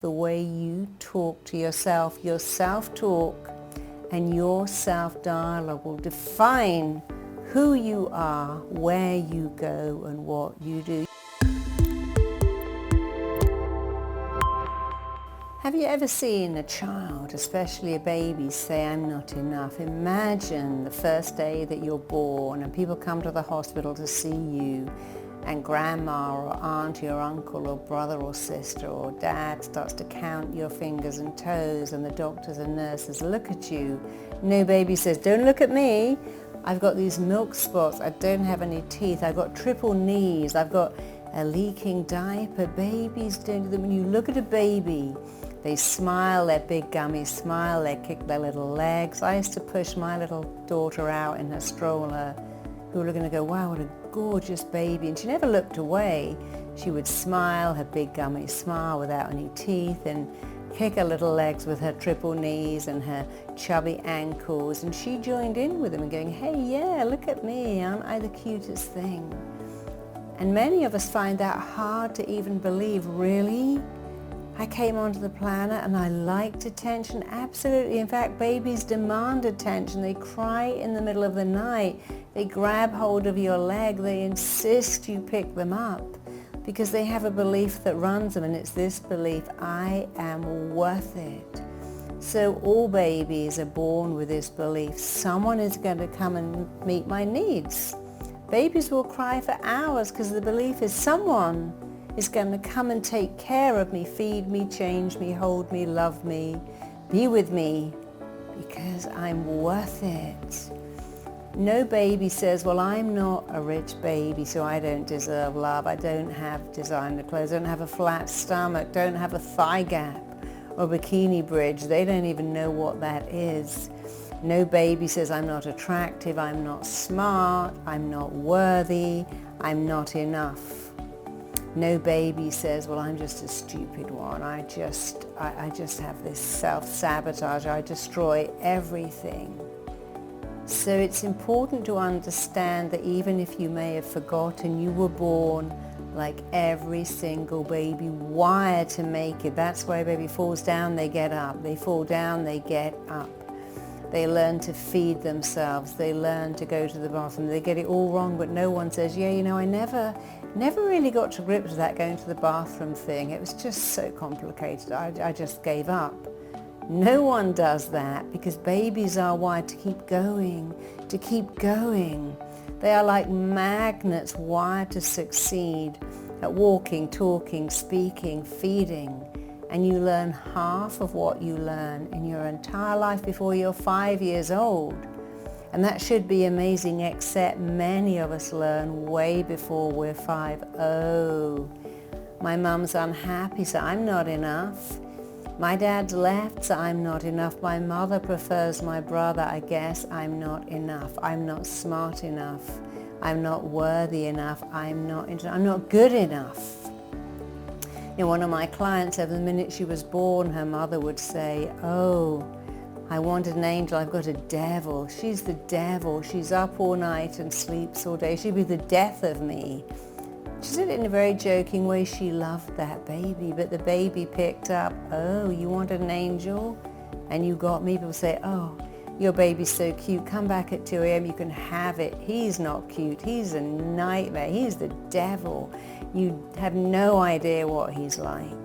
the way you talk to yourself. Your self-talk and your self-dialogue will define who you are, where you go, and what you do. Have you ever seen a child, especially a baby, say, "I'm not enough"? Imagine the first day that you're born and people come to the hospital to see you, and grandma or auntie or uncle or brother or sister or dad starts to count your fingers and toes, and the doctors and nurses look at you. No baby says, "Don't look at me. I've got these milk spots. I don't have any teeth. I've got triple knees. I've got a leaking diaper." Babies don't do that. When you look at a baby, they smile, their big gummy smile, they kick their little legs. I used to push my little daughter out in her stroller. People were going to go, "Wow, what a gorgeous baby." And she never looked away. She would smile, her big gummy smile without any teeth, and kick her little legs with her triple knees and her chubby ankles. And she joined in with them and going, "Hey, yeah, look at me. Aren't I the cutest thing?" And many of us find that hard to even believe. Really? I came onto the planet and I liked attention? Absolutely. In fact, babies demand attention. They cry in the middle of the night. They grab hold of your leg. They insist you pick them up because they have a belief that runs them, and it's this belief: I am worth it. So all babies are born with this belief: someone is going to come and meet my needs. Babies will cry for hours because the belief is someone is going to come and take care of me, feed me, change me, hold me, love me, be with me, because I'm worth it. No baby says, "Well, I'm not a rich baby, so I don't deserve love. I don't have designer clothes, I don't have a flat stomach, don't have a thigh gap or bikini bridge." They don't even know what that is. No baby says, "I'm not attractive, I'm not smart, I'm not worthy, I'm not enough." No baby says, "Well, I'm just a stupid one. I just have this self-sabotage. I destroy everything." So it's important to understand that even if you may have forgotten, you were born like every single baby, wired to make it. That's why a baby falls down, they get up. They fall down, they get up. They learn to feed themselves. They learn to go to the bathroom. They get it all wrong, but no one says, "Yeah, I never really got to grips with that going to the bathroom thing. It was just so complicated. I just gave up." No one does that, because babies are wired to keep going, to keep going. They are like magnets wired to succeed at walking, talking, speaking, feeding. And you learn half of what you learn in your entire life before you're 5 years old. And that should be amazing, except many of us learn way before we're 5. "Oh, my mum's unhappy, so I'm not enough. My dad's left, so I'm not enough. My mother prefers my brother, I guess I'm not enough. I'm not smart enough. I'm not worthy enough. I'm not good enough." One of my clients, the minute she was born, her mother would say, "Oh, I wanted an angel, I've got a devil. She's the devil. She's up all night and sleeps all day. She'd be the death of me." She said it in a very joking way. She loved that baby, but the baby picked up, "Oh, you wanted an angel and you got me." People say, "Oh, your baby's so cute. Come back at 2 a.m. You can have it. He's not cute. He's a nightmare. He's the devil. You have no idea what he's like."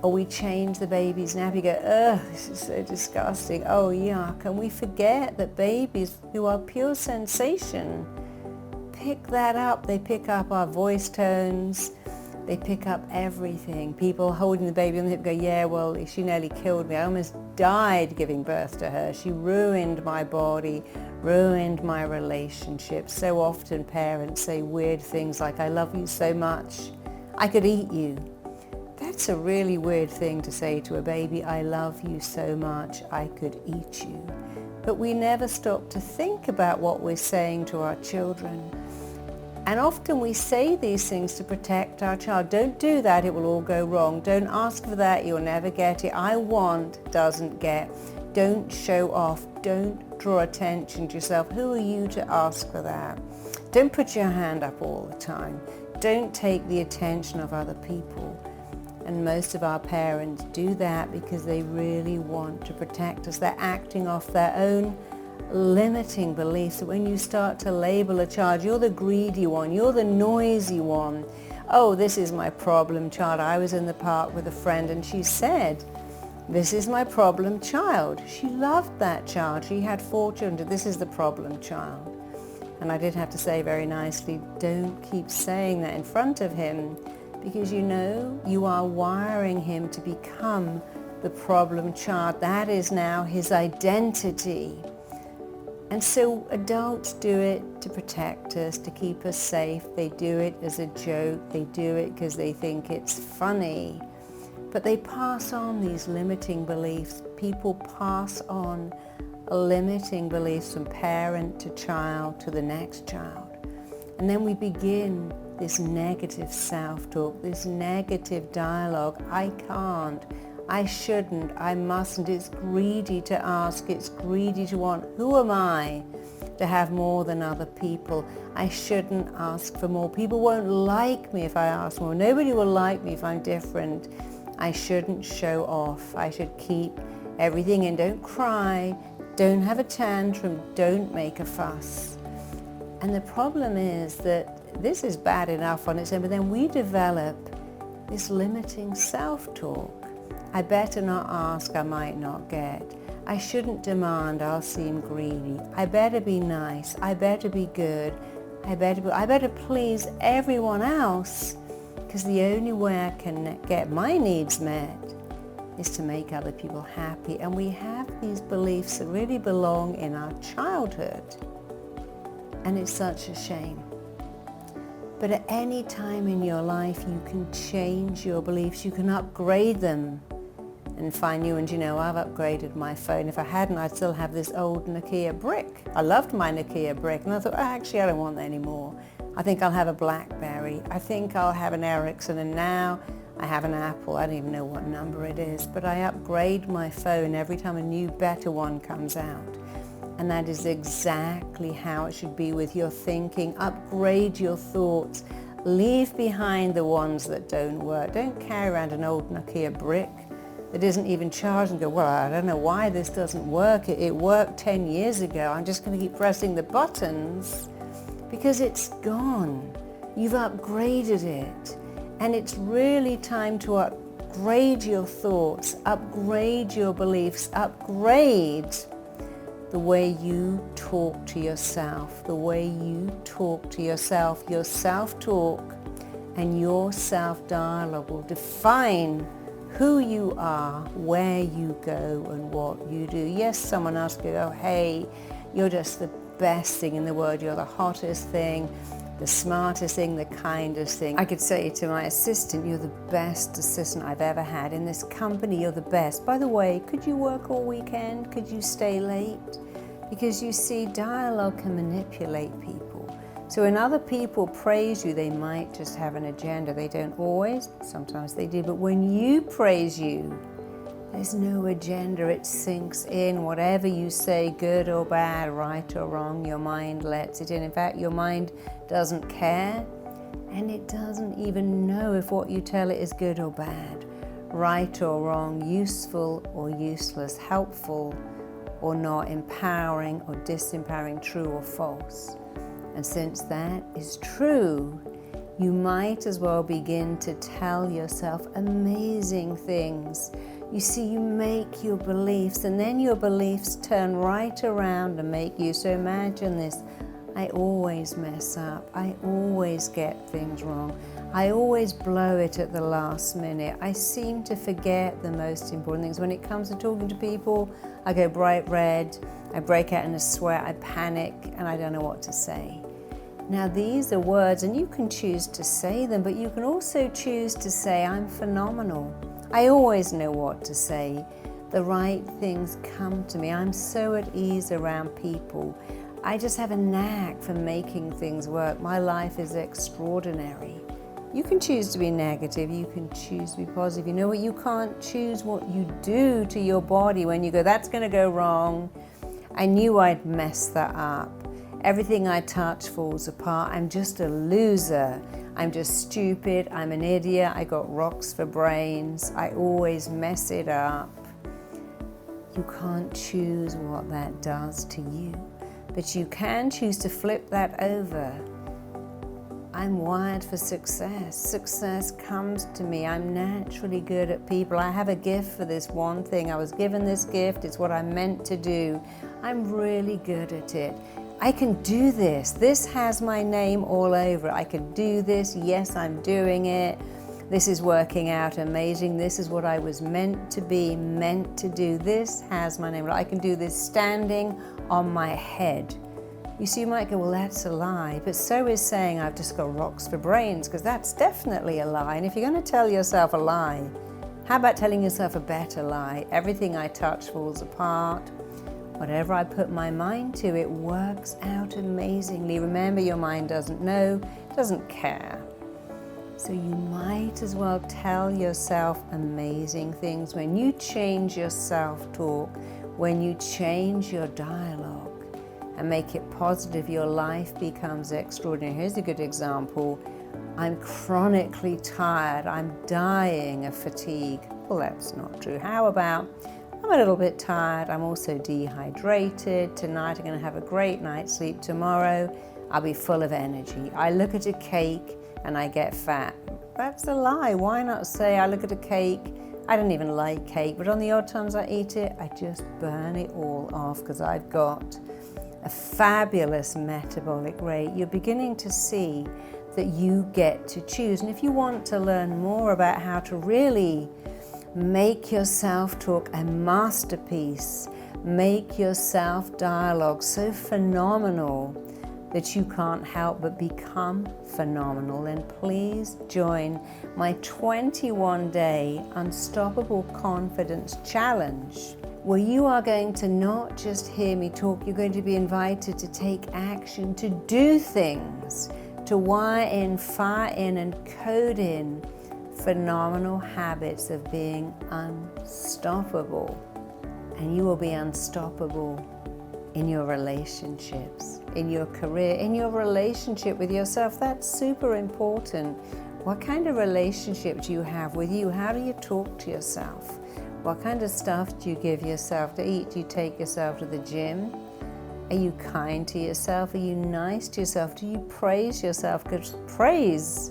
Or we change the baby's nappy. You go, "Ugh, this is so disgusting. Oh, yuck." And we forget that babies, who are pure sensation, pick that up. They pick up our voice tones. They pick up everything. People holding the baby on the hip go, "Yeah, well, she nearly killed me. I almost died giving birth to her. She ruined my body, ruined my relationship." So often parents say weird things like, "I love you so much, I could eat you." That's a really weird thing to say to a baby. "I love you so much, I could eat you." But we never stop to think about what we're saying to our children. And often we say these things to protect our child. "Don't do that, it will all go wrong. Don't ask for that, you'll never get it. I want doesn't get. Don't show off. Don't draw attention to yourself. Who are you to ask for that? Don't put your hand up all the time. Don't take the attention of other people." And most of our parents do that because they really want to protect us. They're acting off their own limiting beliefs. So when you start to label a child, you're the greedy one, you're the noisy one. Oh, this is my problem child. I was in the park with a friend and she said, this is my problem child. She loved that child. She had 4 children. This is the problem child. And I did have to say very nicely, don't keep saying that in front of him, because you know you are wiring him to become the problem child. That is now his identity. And so adults do it to protect us, to keep us safe. They do it as a joke. They do it because they think it's funny. But they pass on these limiting beliefs. People pass on limiting beliefs from parent to child to the next child. And then we begin this negative self-talk, this negative dialogue. I can't, I shouldn't, I mustn't. It's greedy to ask, it's greedy to want. Who am I to have more than other people? I shouldn't ask for more. People won't like me if I ask more. Nobody will like me if I'm different. I shouldn't show off. I should keep everything in. Don't cry, don't have a tantrum, don't make a fuss. And the problem is that this is bad enough on its own, but then we develop this limiting self-talk. I better not ask, I might not get. I shouldn't demand, I'll seem greedy. I better be nice, I better be good. I better please everyone else, because the only way I can get my needs met is to make other people happy. And we have these beliefs that really belong in our childhood. And it's such a shame. But at any time in your life, you can change your beliefs. You can upgrade them and find new ones. You know, I've upgraded my phone. If I hadn't, I'd still have this old Nokia brick. I loved my Nokia brick. And I thought, actually, I don't want that anymore. I think I'll have a BlackBerry. I think I'll have an Ericsson. And now I have an Apple. I don't even know what number it is. But I upgrade my phone every time a new, better one comes out. And that is exactly how it should be with your thinking. Upgrade your thoughts. Leave behind the ones that don't work. Don't carry around an old Nokia brick that isn't even charged and go, well, I don't know why this doesn't work. It worked 10 years ago. I'm just going to keep pressing the buttons because it's gone. You've upgraded it. And it's really time to upgrade your thoughts, upgrade your beliefs, upgrade the way you talk to yourself, the way you talk to yourself. Your self-talk and your self-dialogue will define who you are, where you go, and what you do. Yes, someone else could go, hey, you're just the best thing in the world. You're the hottest thing, the smartest thing, the kindest thing. I could say to my assistant, you're the best assistant I've ever had in this company. You're the best. By the way, could you work all weekend? Could you stay late? Because you see, dialogue can manipulate people. So when other people praise you, they might just have an agenda. They don't always, sometimes they do. But when you praise you, there's no agenda. It sinks in. Whatever you say, good or bad, right or wrong, your mind lets it in. In fact, your mind doesn't care, and it doesn't even know if what you tell it is good or bad, right or wrong, useful or useless, helpful or not, empowering or disempowering, true or false. And since that is true, you might as well begin to tell yourself amazing things. You see, you make your beliefs, and then your beliefs turn right around and make you. So imagine this. I always mess up. I always get things wrong. I always blow it at the last minute. I seem to forget the most important things. When it comes to talking to people, I go bright red, I break out in a sweat, I panic, and I don't know what to say. Now these are words, and you can choose to say them, but you can also choose to say, I'm phenomenal. I always know what to say. The right things come to me. I'm so at ease around people. I just have a knack for making things work. My life is extraordinary. You can choose to be negative. You can choose to be positive. You know what? You can't choose what you do to your body when you go, that's going to go wrong. I knew I'd mess that up. Everything I touch falls apart. I'm just a loser. I'm just stupid, I'm an idiot, I got rocks for brains, I always mess it up. You can't choose what that does to you, but you can choose to flip that over. I'm wired for success. Success comes to me. I'm naturally good at people. I have a gift for this one thing. I was given this gift. It's what I'm meant to do. I'm really good at it. I can do this. This has my name all over it. I can do this. Yes, I'm doing it. This is working out amazing. This is what I was meant to be, meant to do. This has my name. I can do this standing on my head. You see, you might go, well, that's a lie, but so is saying I've just got rocks for brains, because that's definitely a lie. And if you're going to tell yourself a lie, how about telling yourself a better lie? Everything I touch falls apart. Whatever I put my mind to, it works out amazingly. Remember, your mind doesn't know, doesn't care. So you might as well tell yourself amazing things. When you change your self-talk, when you change your dialogue, and make it positive, your life becomes extraordinary. Here's a good example. I'm chronically tired. I'm dying of fatigue. Well, that's not true. How about, I'm a little bit tired. I'm also dehydrated. Tonight I'm going to have a great night's sleep. Tomorrow I'll be full of energy. I look at a cake and I get fat. That's a lie. Why not say, I look at a cake, I don't even like cake, but on the odd times I eat it, I just burn it all off because I've got a fabulous metabolic rate. You're beginning to see that you get to choose. And if you want to learn more about how to really make your self-talk a masterpiece, make your self-dialogue so phenomenal that you can't help but become phenomenal, then please join my 21-day Unstoppable Confidence Challenge, where you are going to not just hear me talk, you're going to be invited to take action, to do things, to wire in, fire in, and code in phenomenal habits of being unstoppable. And you will be unstoppable in your relationships, in your career, in your relationship with yourself. That's super important. What kind of relationship do you have with you? How do you talk to yourself? What kind of stuff do you give yourself to eat? Do you take yourself to the gym? Are you kind to yourself? Are you nice to yourself? Do you praise yourself? Because praise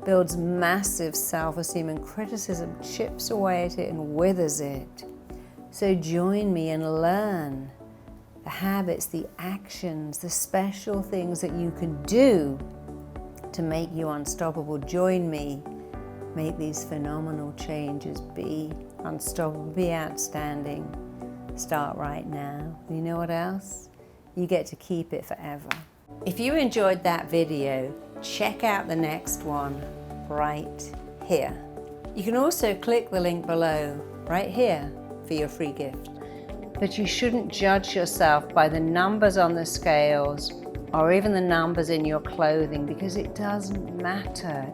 builds massive self-esteem, and criticism chips away at it and withers it. So join me and learn the habits, the actions, the special things that you can do to make you unstoppable. Join me. Make these phenomenal changes. Be unstoppable. Be outstanding. Start right now. You know what else? You get to keep it forever. If you enjoyed that video, check out the next one right here. You can also click the link below right here for your free gift. But you shouldn't judge yourself by the numbers on the scales or even the numbers in your clothing, because it doesn't matter.